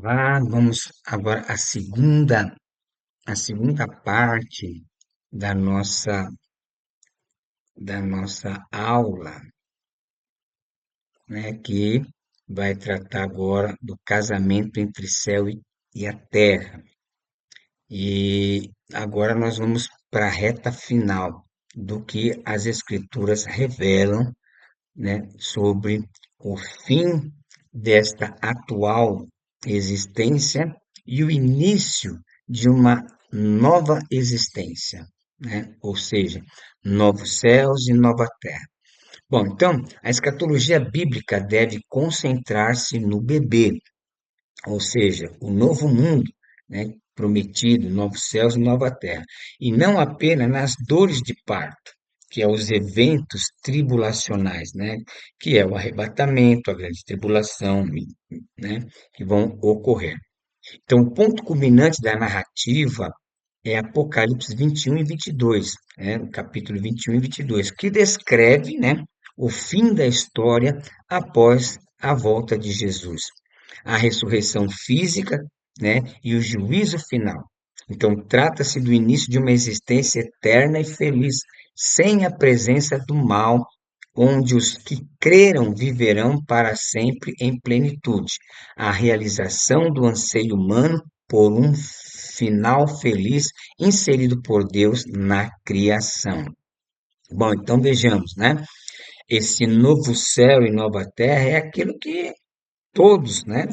Vamos agora a segunda parte da nossa aula, né, que vai tratar agora do casamento entre céu e a terra. E agora nós vamos para a reta final do que as escrituras revelam, né, sobre o fim desta atual existência e o início de uma nova existência, né? Ou seja, novos céus e nova terra. Bom, então, a escatologia bíblica deve concentrar-se no bebê, ou seja, o novo mundo, né, prometido, novos céus e nova terra, e não apenas nas dores de parto, que é os eventos tribulacionais, né, que é o arrebatamento, a grande tribulação, né, que vão ocorrer. Então, o ponto culminante da narrativa é Apocalipse 21 e 22, né, o capítulo 21 e 22, que descreve, né, o fim da história após a volta de Jesus, a ressurreição física, né, e o juízo final. Então, trata-se do início de uma existência eterna e feliz, sem a presença do mal, onde os que creram viverão para sempre em plenitude, a realização do anseio humano por um final feliz inserido por Deus na criação. Bom, então vejamos, né? Esse novo céu e nova terra é aquilo que todos, né?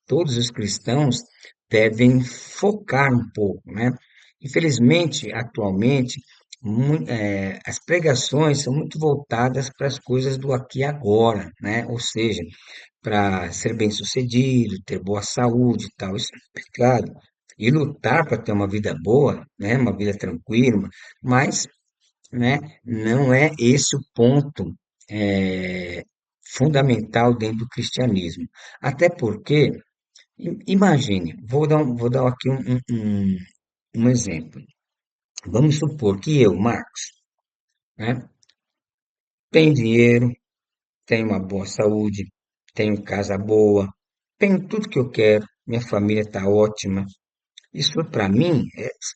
Todos os cristãos devem focar um pouco, né? Infelizmente, atualmente, as pregações são muito voltadas para as coisas do aqui e agora, né? Ou seja, para ser bem-sucedido, ter boa saúde e tal, isso é pecado. E lutar para ter uma vida boa, né? Uma vida tranquila, mas, né? Não é esse o ponto é, fundamental dentro do cristianismo. Até porque, imagine, vou dar aqui um exemplo. Vamos supor que eu, Marcos, né, tenho dinheiro, tenho uma boa saúde, tenho casa boa, tenho tudo que eu quero, minha família está ótima. Isso para mim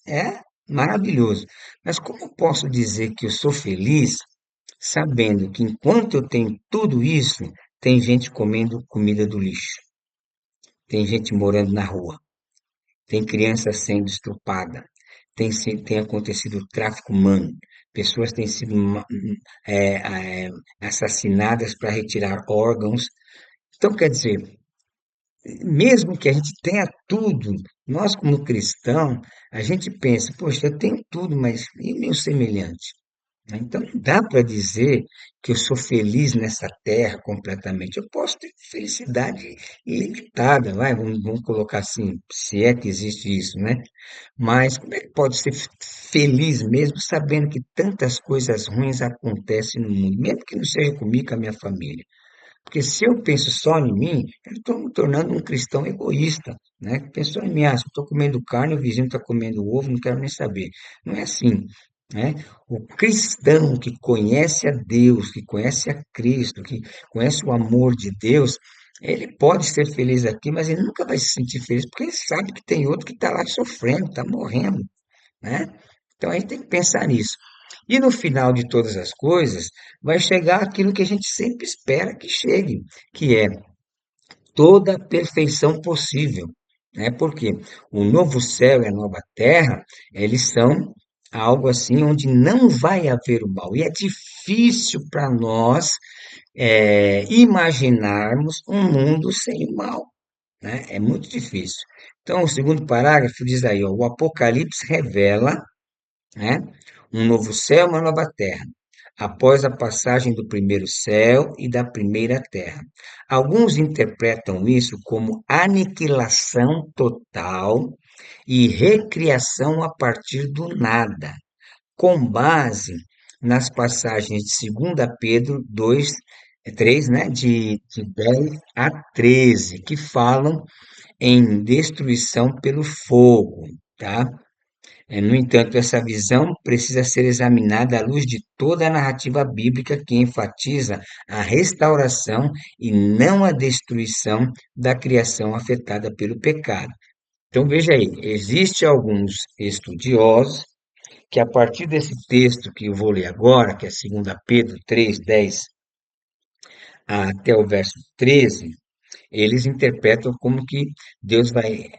é maravilhoso. Mas como eu posso dizer que eu sou feliz sabendo que enquanto eu tenho tudo isso, tem gente comendo comida do lixo, tem gente morando na rua, tem criança sendo estuprada, tem acontecido tráfico humano, pessoas têm sido assassinadas para retirar órgãos. Então, quer dizer, mesmo que a gente tenha tudo, nós como cristão, a gente pensa, poxa, eu tenho tudo, mas e o meu semelhante? Né? Então, não dá para dizer que eu sou feliz nessa terra completamente. Eu posso ter felicidade ilimitada, vai, vamos colocar assim, se é que existe isso, né? Mas como é que pode ser feliz mesmo sabendo que tantas coisas ruins acontecem no mundo, mesmo que não seja comigo, com a minha família? Porque se eu penso só em mim, eu estou me tornando um cristão egoísta, né? Pensou em mim, se eu estou comendo carne, o vizinho está comendo ovo, não quero nem saber. Não é assim, né? O cristão que conhece a Deus, que conhece a Cristo, que conhece o amor de Deus, ele pode ser feliz aqui, mas ele nunca vai se sentir feliz, porque ele sabe que tem outro que está lá sofrendo, está morrendo, né? Então a gente tem que pensar nisso. E no final de todas as coisas, vai chegar aquilo que a gente sempre espera que chegue, que é toda a perfeição possível, né? Porque o novo céu e a nova terra, eles são algo assim onde não vai haver o mal. E é difícil para nós imaginarmos um mundo sem o mal, né? É muito difícil. Então, o segundo parágrafo diz aí, ó, o Apocalipse revela, né, um novo céu e uma nova terra, após a passagem do primeiro céu e da primeira terra. Alguns interpretam isso como aniquilação total e recriação a partir do nada, com base nas passagens de 2 Pedro 2, 3, né, de 10 a 13, que falam em destruição pelo fogo, tá? No entanto, essa visão precisa ser examinada à luz de toda a narrativa bíblica que enfatiza a restauração e não a destruição da criação afetada pelo pecado. Então veja aí, existe alguns estudiosos que a partir desse texto que eu vou ler agora, que é 2 Pedro 3:10 até o verso 13, eles interpretam como que Deus vai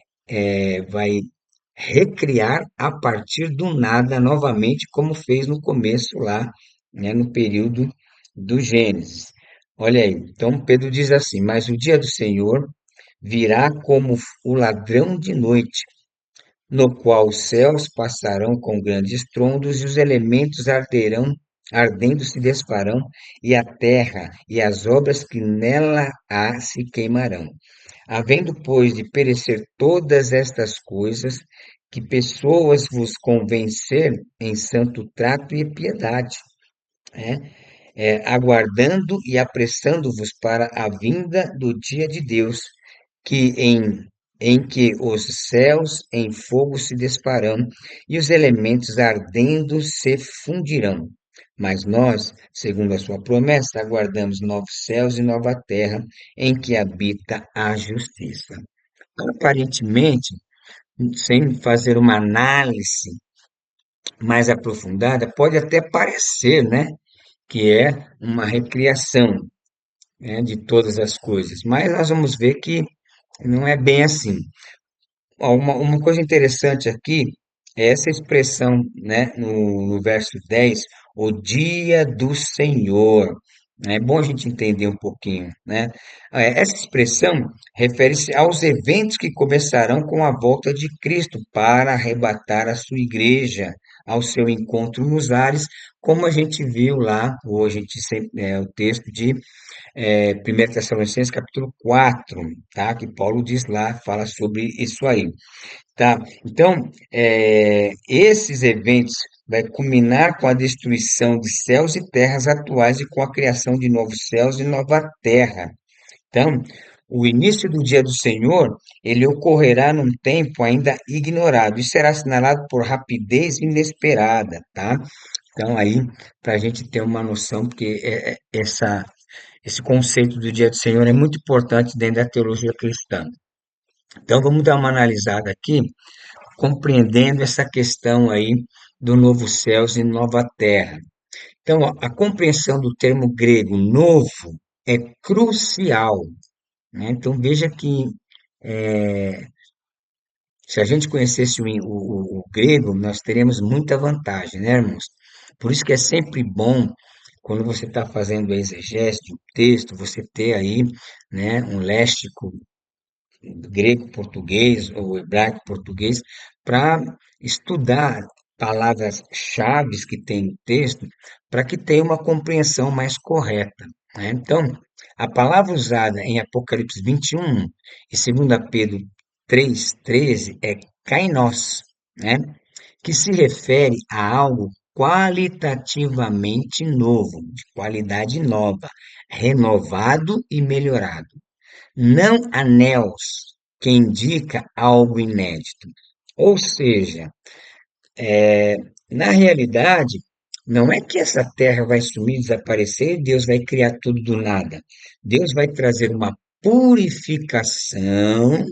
recriar a partir do nada novamente, como fez no começo lá, né, no período do Gênesis. Olha aí, então Pedro diz assim: Mas o dia do Senhor virá como o ladrão de noite, no qual os céus passarão com grandes estrondos e os elementos arderão, ardendo se desfarão, e a terra e as obras que nela há se queimarão. Havendo, pois, de perecer todas estas coisas, que pessoas vos convencer em santo trato e piedade, né? Aguardando e apressando-vos para a vinda do dia de Deus, que em que os céus em fogo se desfarão e os elementos ardendo se fundirão. Mas nós, segundo a sua promessa, aguardamos novos céus e nova terra em que habita a justiça. Aparentemente, sem fazer uma análise mais aprofundada, pode até parecer, né, que é uma recriação, né, de todas as coisas, mas nós vamos ver que não é bem assim. Ó, uma coisa interessante aqui é essa expressão, né, no verso 10, o dia do Senhor. É bom a gente entender um pouquinho, né? Essa expressão refere-se aos eventos que começarão com a volta de Cristo para arrebatar a sua igreja ao seu encontro nos ares, como a gente viu lá, hoje a gente sempre, o texto de 1 Tessalonicenses capítulo 4, tá? Que Paulo diz lá, fala sobre isso aí. Tá? Então, esses eventos vai culminar com a destruição de céus e terras atuais e com a criação de novos céus e nova terra. Então, o início do dia do Senhor, ele ocorrerá num tempo ainda ignorado e será assinalado por rapidez inesperada, tá? Então, aí, para a gente ter uma noção, porque esse conceito do dia do Senhor é muito importante dentro da teologia cristã. Então, vamos dar uma analisada aqui compreendendo essa questão aí do novo céus e nova terra. Então, ó, a compreensão do termo grego novo é crucial, né? Então, veja que se a gente conhecesse o grego, nós teríamos muita vantagem, né, irmãos? Por isso que é sempre bom, quando você está fazendo a exegese de um texto, você ter aí, né, um léxico grego-português ou hebraico-português para estudar palavras-chave que tem no texto para que tenha uma compreensão mais correta, né? Então, a palavra usada em Apocalipse 21 e 2 Pedro 3:13 é kainos, né? Que se refere a algo qualitativamente novo, de qualidade nova, renovado e melhorado, não anéus, que indica algo inédito. Ou seja, na realidade, não é que essa terra vai sumir, desaparecer e Deus vai criar tudo do nada. Deus vai trazer uma purificação,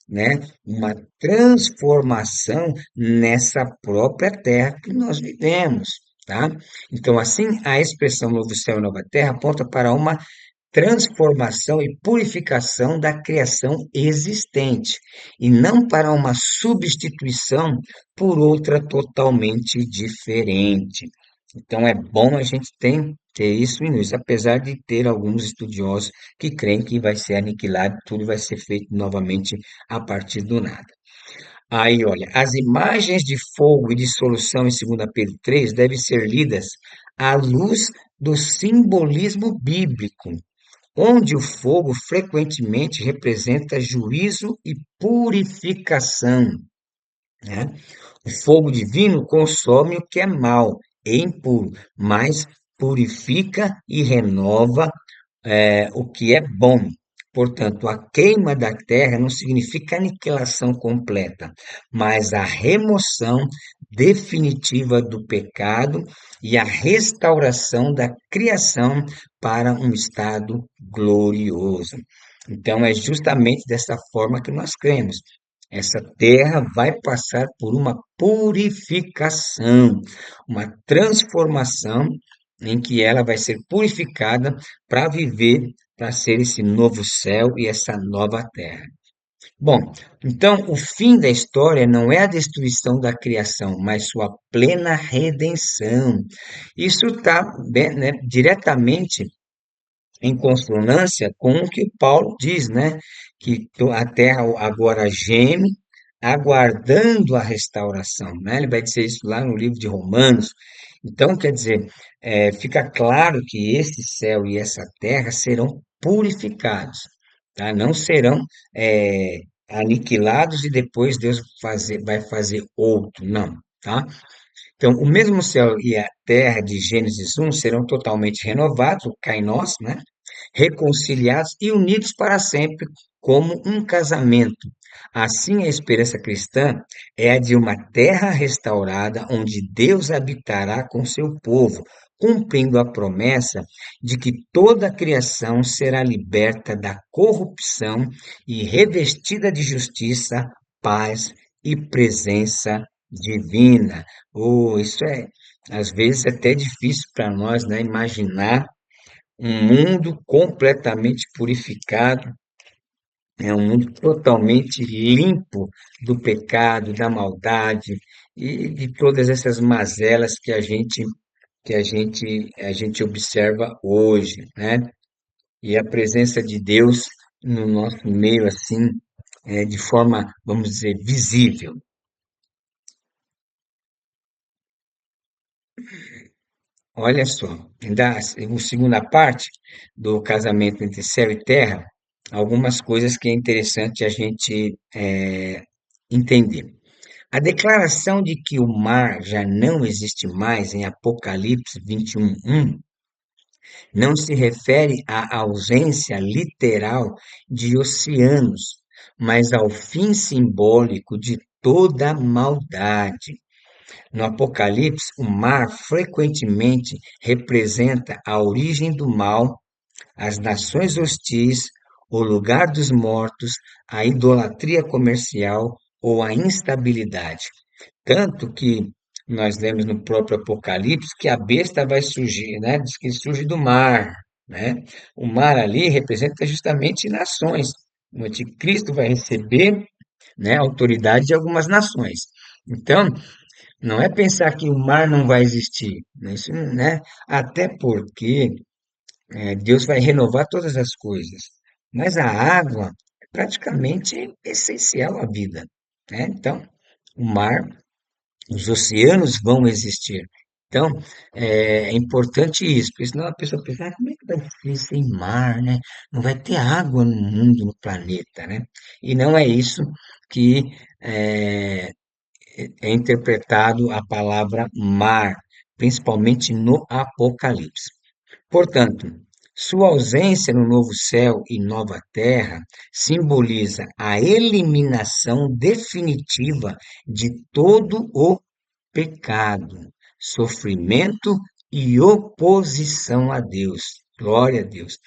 né? Uma transformação nessa própria terra que nós vivemos, tá? Então, assim, a expressão novo céu e nova terra aponta para uma transformação e purificação da criação existente, e não para uma substituição por outra totalmente diferente. Então é bom a gente ter isso em nós, apesar de ter alguns estudiosos que creem que vai ser aniquilado, tudo vai ser feito novamente a partir do nada. Aí, olha, as imagens de fogo e de solução em 2 Pedro 3 devem ser lidas à luz do simbolismo bíblico, onde o fogo frequentemente representa juízo e purificação, né? O fogo divino consome o que é mau e impuro, mas purifica e renova o que é bom. Portanto, a queima da terra não significa aniquilação completa, mas a remoção definitiva do pecado e a restauração da criação para um estado glorioso. Então, é justamente dessa forma que nós cremos. Essa terra vai passar por uma purificação, uma transformação em que ela vai ser purificada para viver, para ser esse novo céu e essa nova terra. Bom, então o fim da história não é a destruição da criação, mas sua plena redenção. Isso está, diretamente em consonância com o que Paulo diz, né? Que a terra agora geme, aguardando a restauração, né? Ele vai dizer isso lá no livro de Romanos. Então, quer dizer, fica claro que esse céu e essa terra serão purificados, tá? Não serão é, aniquilados e depois Deus vai fazer outro, não, tá? Então, o mesmo céu e a terra de Gênesis 1 serão totalmente renovados, o Kainos, né? Reconciliados e unidos para sempre, como um casamento. Assim, a esperança cristã é a de uma terra restaurada, onde Deus habitará com seu povo, cumprindo a promessa de que toda a criação será liberta da corrupção e revestida de justiça, paz e presença divina. Oh, isso é, às vezes, até difícil para nós, né, imaginar um mundo completamente purificado, é um mundo totalmente limpo do pecado, da maldade e de todas essas mazelas que a gente observa hoje, né? E a presença de Deus no nosso meio assim, de forma, vamos dizer, visível. Olha só, da segunda parte do casamento entre céu e terra, algumas coisas que é interessante a gente entender. A declaração de que o mar já não existe mais em Apocalipse 21:1 não se refere à ausência literal de oceanos, mas ao fim simbólico de toda maldade. No Apocalipse, o mar frequentemente representa a origem do mal, as nações hostis, o lugar dos mortos, a idolatria comercial ou a instabilidade. Tanto que nós lemos no próprio Apocalipse que a besta vai surgir, né? Diz que surge do mar, né? O mar ali representa justamente nações. O anticristo vai receber, né, a autoridade de algumas nações. Então, não é pensar que o mar não vai existir, né? Isso, né? Até porque Deus vai renovar todas as coisas, mas a água é praticamente essencial à vida, né? Então, o mar, os oceanos vão existir. Então, é importante isso, porque senão a pessoa pensa, como é que vai ser sem mar, né? Não vai ter água no mundo, no planeta, né? E não é isso que é, é interpretado a palavra mar, principalmente no Apocalipse. Portanto, sua ausência no novo céu e nova terra simboliza a eliminação definitiva de todo o pecado, sofrimento e oposição a Deus. Glória a Deus.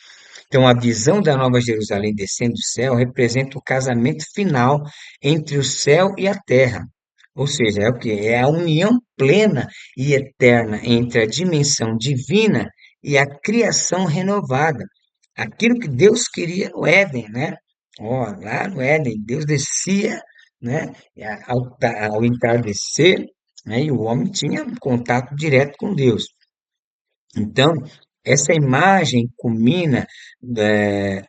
Então, a visão da Nova Jerusalém descendo do céu representa o casamento final entre o céu e a terra. Ou seja, é o que? É a união plena e eterna entre a dimensão divina e a criação renovada. Aquilo que Deus queria no Éden, né? Ó, lá no Éden, Deus descia, né? Ao entardecer, né? E o homem tinha um contato direto com Deus. Então, essa imagem culmina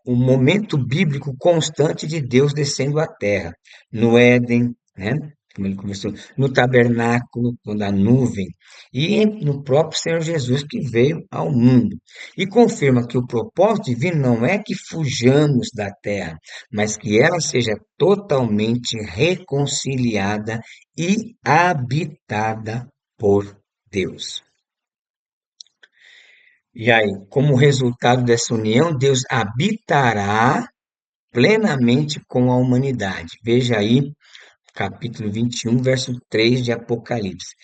o momento bíblico constante de Deus descendo à terra, no Éden, né? Como ele começou, no tabernáculo, quando a nuvem, e no próprio Senhor Jesus que veio ao mundo. E confirma que o propósito divino não é que fujamos da terra, mas que ela seja totalmente reconciliada e habitada por Deus. E aí, como resultado dessa união, Deus habitará plenamente com a humanidade. Veja aí capítulo 21, verso 3 de Apocalipse.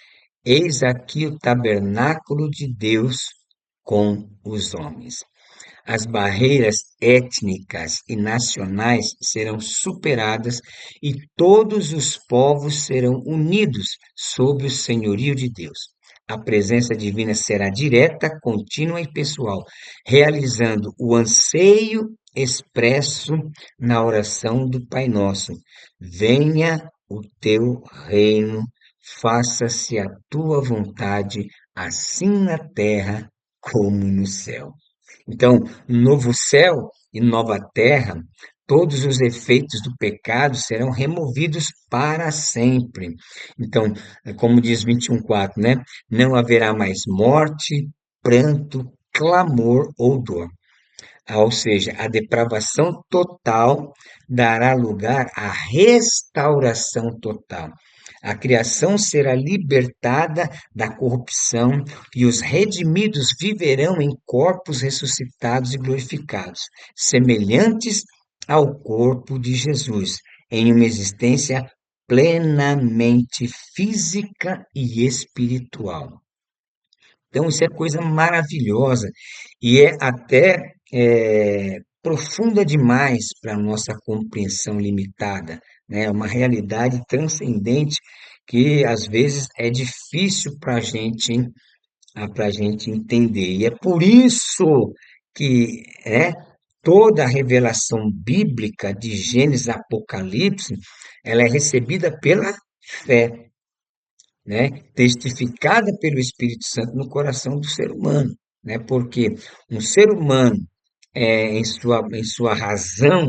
Eis aqui o tabernáculo de Deus com os homens. As barreiras étnicas e nacionais serão superadas e todos os povos serão unidos sob o senhorio de Deus. A presença divina será direta, contínua e pessoal, realizando o anseio expresso na oração do Pai Nosso. Venha o teu reino, faça-se a tua vontade, assim na terra como no céu. Então, novo céu e nova terra, todos os efeitos do pecado serão removidos para sempre. Então, como diz 21:4, né? Não haverá mais morte, pranto, clamor ou dor. Ou seja, a depravação total dará lugar à restauração total. A criação será libertada da corrupção e os redimidos viverão em corpos ressuscitados e glorificados, semelhantes ao corpo de Jesus, em uma existência plenamente física e espiritual. Então, isso é coisa maravilhosa e é até profunda demais para a nossa compreensão limitada, né? É uma realidade transcendente que às vezes é difícil para gente entender. E é por isso que toda a revelação bíblica de Gênesis a Apocalipse, ela é recebida pela fé, né, testificada pelo Espírito Santo no coração do ser humano, né? Porque um ser humano, em sua razão,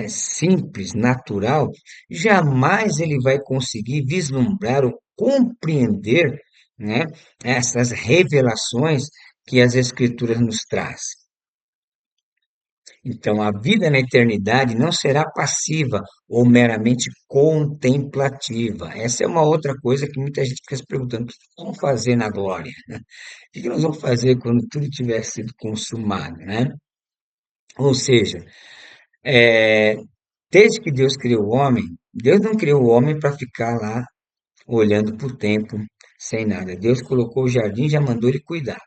simples, natural, jamais ele vai conseguir vislumbrar ou compreender, né, essas revelações que as Escrituras nos trazem. Então, a vida na eternidade não será passiva ou meramente contemplativa. Essa é uma outra coisa que muita gente fica se perguntando: o que vamos fazer na glória? O que nós vamos fazer quando tudo tiver sido consumado, né? Ou seja, é, desde que Deus criou o homem, Deus não criou o homem para ficar lá olhando para o tempo sem nada. Deus colocou o jardim e já mandou ele cuidar.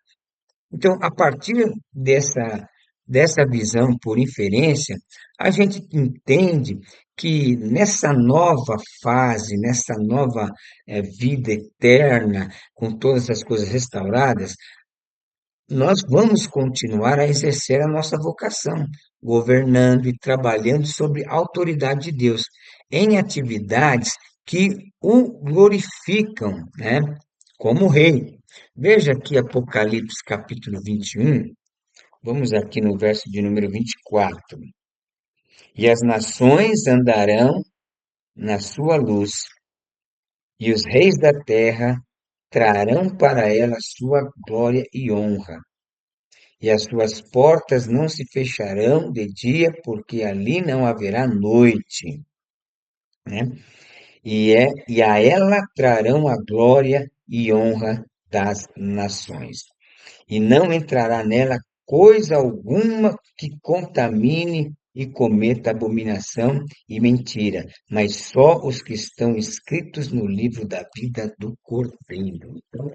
Então, a partir dessa visão por inferência, a gente entende que nessa nova fase, nessa nova vida eterna, com todas as coisas restauradas, nós vamos continuar a exercer a nossa vocação, governando e trabalhando sobre a autoridade de Deus, em atividades que o glorificam, né, como rei. Veja aqui Apocalipse capítulo 21, vamos aqui no verso de número 24. E as nações andarão na sua luz, e os reis da terra trarão para ela sua glória e honra. E as suas portas não se fecharão de dia, porque ali não haverá noite, né? E a ela trarão a glória e honra das nações. E não entrará nela coisa alguma que contamine e cometa abominação e mentira, mas só os que estão escritos no livro da vida do Cordeiro. Então,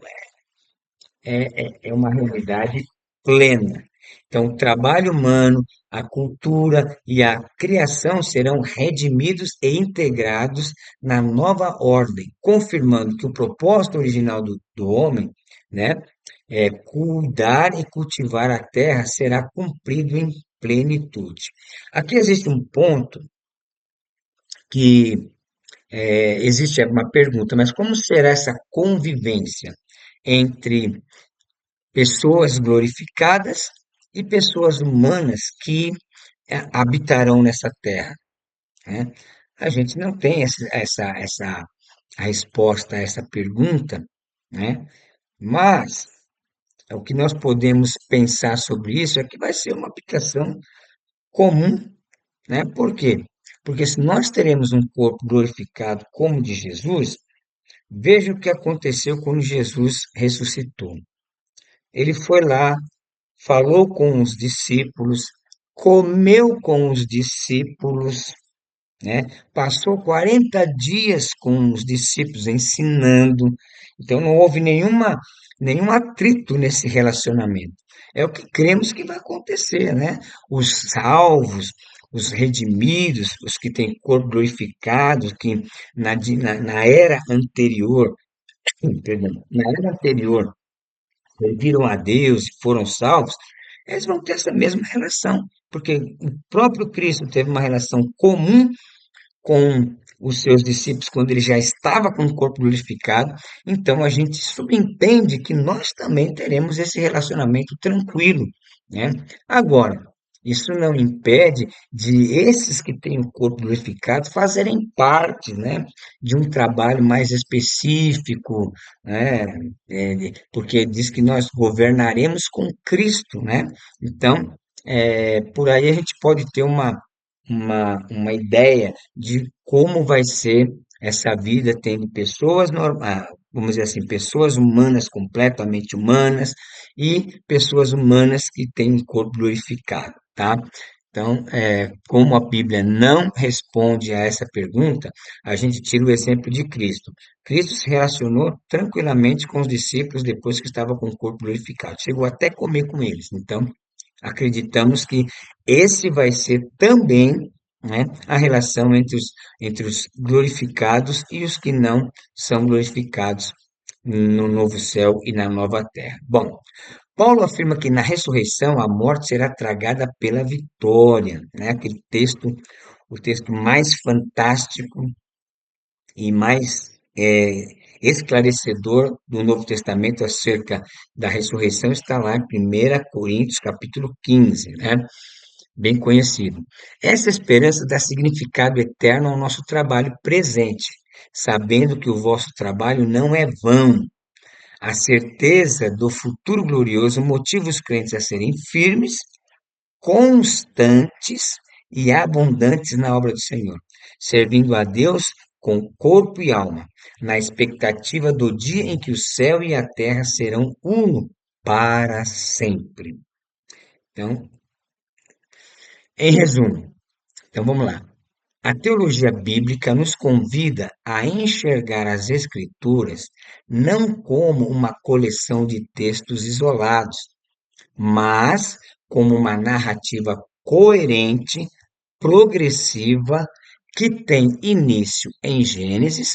é uma realidade plena. Então, o trabalho humano, a cultura e a criação serão redimidos e integrados na nova ordem, confirmando que o propósito original do homem, né, cuidar e cultivar a terra será cumprido em plenitude. Aqui existe um ponto que existe uma pergunta, mas como será essa convivência entre pessoas glorificadas e pessoas humanas que habitarão nessa terra, né? A gente não tem essa a resposta a essa pergunta, né? Mas o que nós podemos pensar sobre isso é que vai ser uma aplicação comum, né? Por quê? Porque se nós teremos um corpo glorificado como o de Jesus, veja o que aconteceu quando Jesus ressuscitou. Ele foi lá, falou com os discípulos, comeu com os discípulos, né? Passou 40 dias com os discípulos ensinando, então não houve nenhum atrito nesse relacionamento. É o que cremos que vai acontecer, né? Os salvos, os redimidos, os que têm corpo glorificado, que na era anterior, perdão, na era anterior serviram a Deus e foram salvos, eles vão ter essa mesma relação, porque o próprio Cristo teve uma relação comum com os seus discípulos quando ele já estava com o corpo glorificado. Então a gente subentende que nós também teremos esse relacionamento tranquilo, né? Agora, isso não impede de esses que têm o corpo glorificado fazerem parte, né, de um trabalho mais específico, né, porque diz que nós governaremos com Cristo, né? Então, por aí a gente pode ter uma ideia de como vai ser essa vida tendo pessoas normais, vamos dizer assim, pessoas humanas completamente humanas e pessoas humanas que têm um corpo glorificado, tá? Então, como a Bíblia não responde a essa pergunta, a gente tira o exemplo de Cristo. Cristo se relacionou tranquilamente com os discípulos depois que estava com o corpo glorificado. Chegou até a comer com eles. Então, acreditamos que esse vai ser também, né, a relação entre os glorificados e os que não são glorificados no novo céu e na nova terra. Bom, Paulo afirma que na ressurreição a morte será tragada pela vitória, né? Aquele texto, o texto mais fantástico e mais esclarecedor do Novo Testamento acerca da ressurreição está lá em 1 Coríntios, capítulo 15, né? Bem conhecido. Essa esperança dá significado eterno ao nosso trabalho presente, sabendo que o vosso trabalho não é vão. A certeza do futuro glorioso motiva os crentes a serem firmes, constantes e abundantes na obra do Senhor, servindo a Deus com corpo e alma, na expectativa do dia em que o céu e a terra serão uno para sempre. Então, em resumo, então vamos lá. A teologia bíblica nos convida a enxergar as Escrituras não como uma coleção de textos isolados, mas como uma narrativa coerente, progressiva, que tem início em Gênesis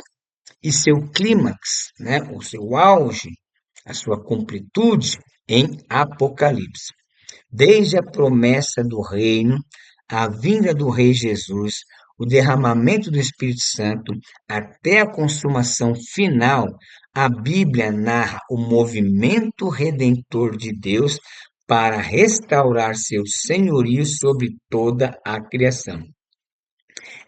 e seu clímax, né, o seu auge, a sua completude em Apocalipse. Desde a promessa do reino, a vinda do Rei Jesus, o derramamento do Espírito Santo, até a consumação final, a Bíblia narra o movimento redentor de Deus para restaurar seu senhorio sobre toda a criação.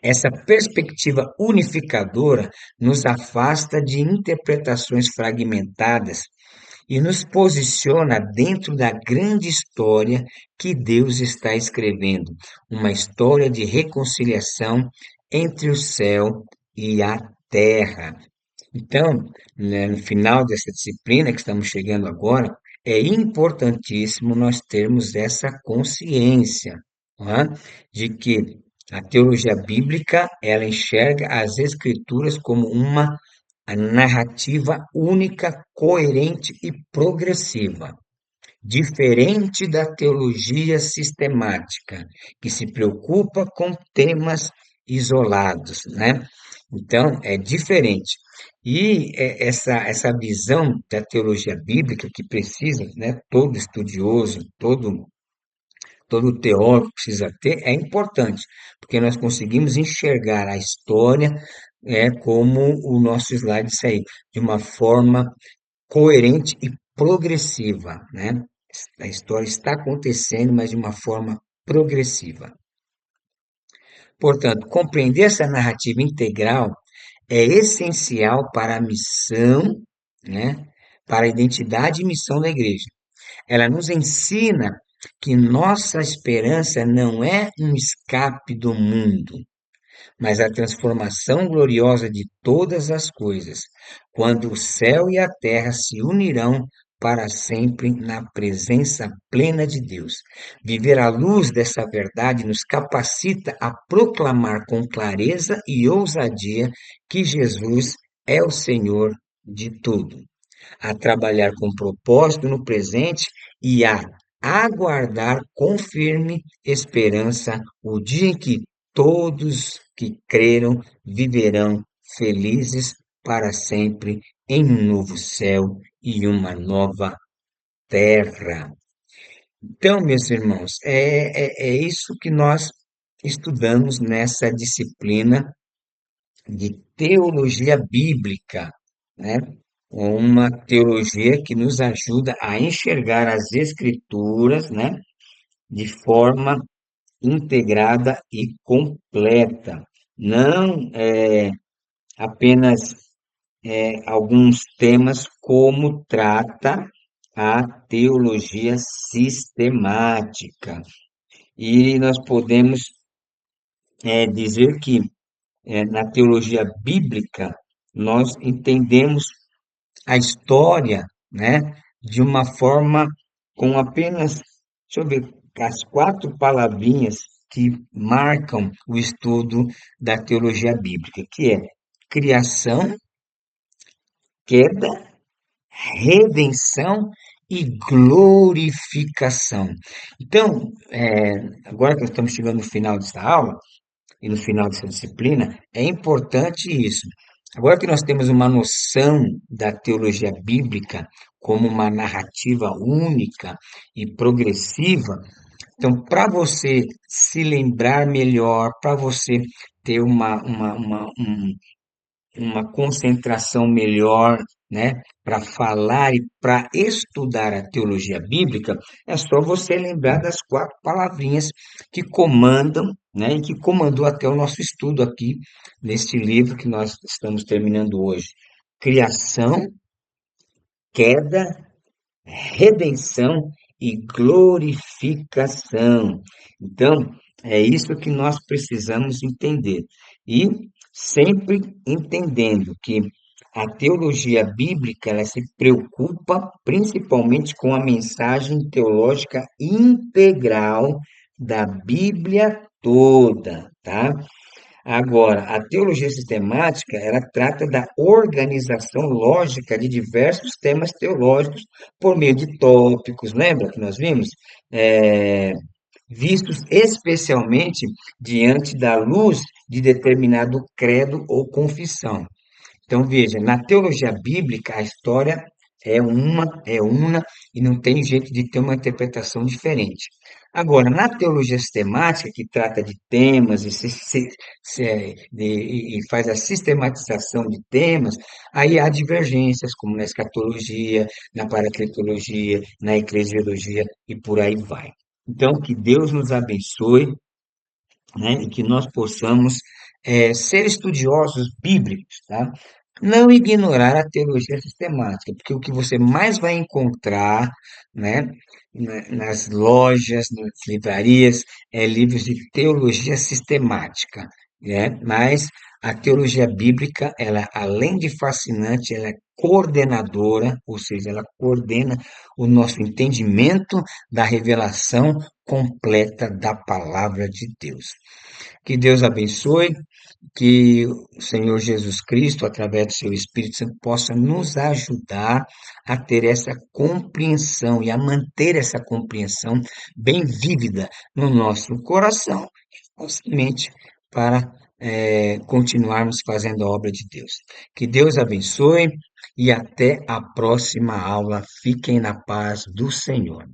Essa perspectiva unificadora nos afasta de interpretações fragmentadas e nos posiciona dentro da grande história que Deus está escrevendo, uma história de reconciliação entre o céu e a terra. Então, né, no final dessa disciplina que estamos chegando agora, é importantíssimo nós termos essa consciência, não é? De que a teologia bíblica ela enxerga as escrituras como uma narrativa única, coerente e progressiva, diferente da teologia sistemática, que se preocupa com temas isolados, né? Então, é diferente. E essa visão da teologia bíblica que precisa, né, todo estudioso, todo teórico precisa ter, é importante, porque nós conseguimos enxergar a história, como o nosso slide diz aí, de uma forma coerente e progressiva, né? A história está acontecendo, mas de uma forma progressiva. Portanto, compreender essa narrativa integral é essencial para a missão, né? Para a identidade e missão da igreja. Ela nos ensina que nossa esperança não é um escape do mundo, mas a transformação gloriosa de todas as coisas, quando o céu e a terra se unirão para sempre na presença plena de Deus. Viver à luz dessa verdade nos capacita a proclamar com clareza e ousadia que Jesus é o Senhor de tudo, a trabalhar com propósito no presente e a aguardar com firme esperança o dia em que todos que creram viverão felizes para sempre em um novo céu e uma nova terra. Então, meus irmãos, é isso que nós estudamos nessa disciplina de teologia bíblica, né? Uma teologia que nos ajuda a enxergar as escrituras, né? De forma integrada e completa. Não apenas alguns temas, como trata a teologia sistemática. E nós podemos dizer que na teologia bíblica nós entendemos a história, né, de uma forma com apenas, deixa eu ver, as quatro palavrinhas que marcam o estudo da teologia bíblica, que é criação, queda, redenção e glorificação. Então, agora que nós estamos chegando no final dessa aula, e no final dessa disciplina, é importante isso. Agora que nós temos uma noção da teologia bíblica como uma narrativa única e progressiva, então, para você se lembrar melhor, para você ter uma concentração melhor, né, para falar e para estudar a teologia bíblica, é só você lembrar das quatro palavrinhas que comandam, né, e que comandou até o nosso estudo aqui neste livro que nós estamos terminando hoje. Criação, queda, redenção e glorificação. Então, é isso que nós precisamos entender. E sempre entendendo que a teologia bíblica ela se preocupa principalmente com a mensagem teológica integral da Bíblia toda, tá? Agora, a teologia sistemática, ela trata da organização lógica de diversos temas teológicos por meio de tópicos, lembra que nós vimos? É, vistos especialmente diante da luz de determinado credo ou confissão. Então, veja, na teologia bíblica, a história é una e não tem jeito de ter uma interpretação diferente. Agora, na teologia sistemática, que trata de temas e faz a sistematização de temas, aí há divergências, como na escatologia, na paracletologia, na eclesiologia e por aí vai. Então, que Deus nos abençoe, né, e que nós possamos ser estudiosos bíblicos, tá? Não ignorar a teologia sistemática, porque o que você mais vai encontrar, né, nas lojas, nas livrarias, é livros de teologia sistemática, né? Mas a teologia bíblica, ela, além de fascinante, ela é coordenadora, ou seja, ela coordena o nosso entendimento da revelação completa da palavra de Deus. Que Deus abençoe, que o Senhor Jesus Cristo, através do seu Espírito Santo, possa nos ajudar a ter essa compreensão e a manter essa compreensão bem vívida no nosso coração, justamente para continuarmos fazendo a obra de Deus. Que Deus abençoe e até a próxima aula. Fiquem na paz do Senhor.